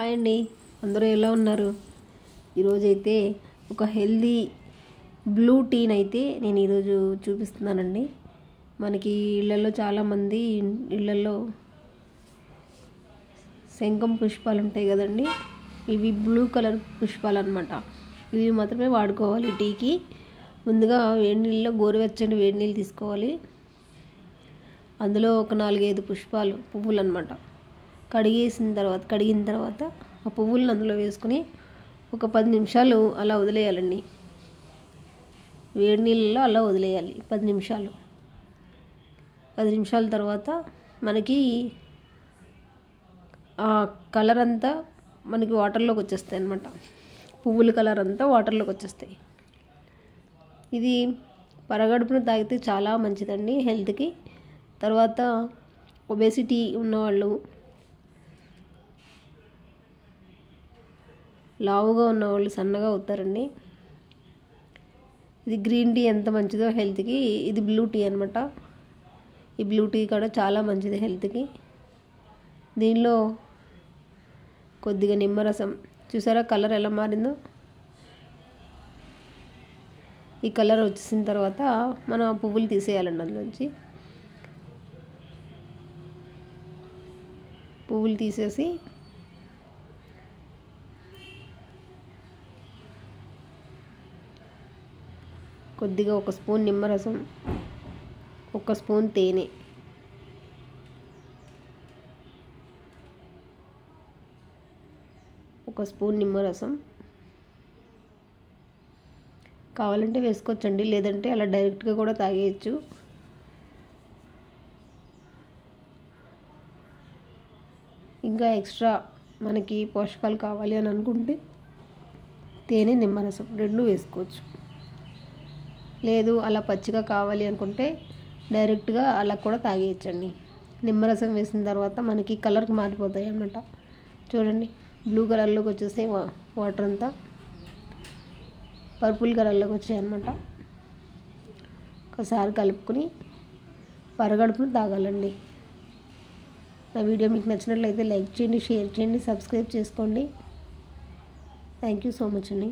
Hi అండి, అందరూ ఎలా ఉన్నారు? ఈరోజైతే ఒక హెల్దీ బ్లూ టీని అయితే నేను ఈరోజు చూపిస్తున్నానండి. మనకి ఇళ్ళల్లో చాలామంది ఇళ్ళల్లో శంఖం పుష్పాలు ఉంటాయి కదండి. ఇవి బ్లూ కలర్ పుష్పాలు అన్నమాట. ఇవి మాత్రమే వాడుకోవాలి టీకి. ముందుగా వేడి నీళ్ళలో గోరువెచ్చని వేడి నీళ్ళు తీసుకోవాలి. అందులో ఒక 4-5 పువ్వులు అన్నమాట. కడిగిన తర్వాత ఆ పువ్వులను అందులో వేసుకుని ఒక 10 నిమిషాలు అలా వదిలేయాలండి. వేడి నీళ్ళలో అలా వదిలేయాలి 10 నిమిషాలు. 10 నిమిషాల తర్వాత మనకి ఆ కలర్ అంతా మనకి వాటర్లోకి వచ్చేస్తాయి అన్నమాట. పువ్వుల కలర్ అంతా వాటర్లోకి వచ్చేస్తాయి. ఇది పరగడుపున తాగితే చాలా మంచిదండి హెల్త్కి. తర్వాత ఒబేసిటీ ఉన్నవాళ్ళు, లావుగా ఉన్నవాళ్ళు సన్నగా అవుతారండి. ఇది గ్రీన్ టీ ఎంత మంచిదో హెల్త్కి. ఇది బ్లూ టీ అనమాట. ఈ బ్లూ టీ కూడా చాలా మంచిది హెల్త్కి. దీనిలో కొద్దిగా నిమ్మరసం, చూసారా కలర్ ఎలా మారిందో. ఈ కలర్ వచ్చేసిన తర్వాత మనం ఆ పువ్వులు తీసేయాలండి. అందులోంచి పువ్వులు తీసేసి కొద్దిగా 1 స్పూన్ నిమ్మరసం, 1 స్పూన్ తేనె, ఒక స్పూన్ నిమ్మరసం కావాలంటే వేసుకోవచ్చండి, లేదంటే అలా డైరెక్ట్గా కూడా తాగేయచ్చు. ఇంకా ఎక్స్ట్రా మనకి పోషకాలు కావాలి అని అనుకుంటే తేనె, నిమ్మరసం 2 వేసుకోవచ్చు. లేదు అలా పచ్చిగా కావాలి అనుకుంటే డైరెక్ట్గా అలా కూడా తాగేయచ్చండి. నిమ్మరసం వేసిన తర్వాత మనకి కలర్కి మారిపోతాయి అన్నమాట. చూడండి, బ్లూ కలర్లోకి వచ్చేసాయి, వాటర్ అంతా పర్పుల్ కలర్లోకి వచ్చాయి అన్నమాట. ఒకసారి కలుపుకొని పరగడుపును తాగాలండి. నా వీడియో మీకు నచ్చినట్లయితే లైక్ చేయండి, షేర్ చేయండి, సబ్స్క్రైబ్ చేసుకోండి. థ్యాంక్ యూ సో మచ్ అండి.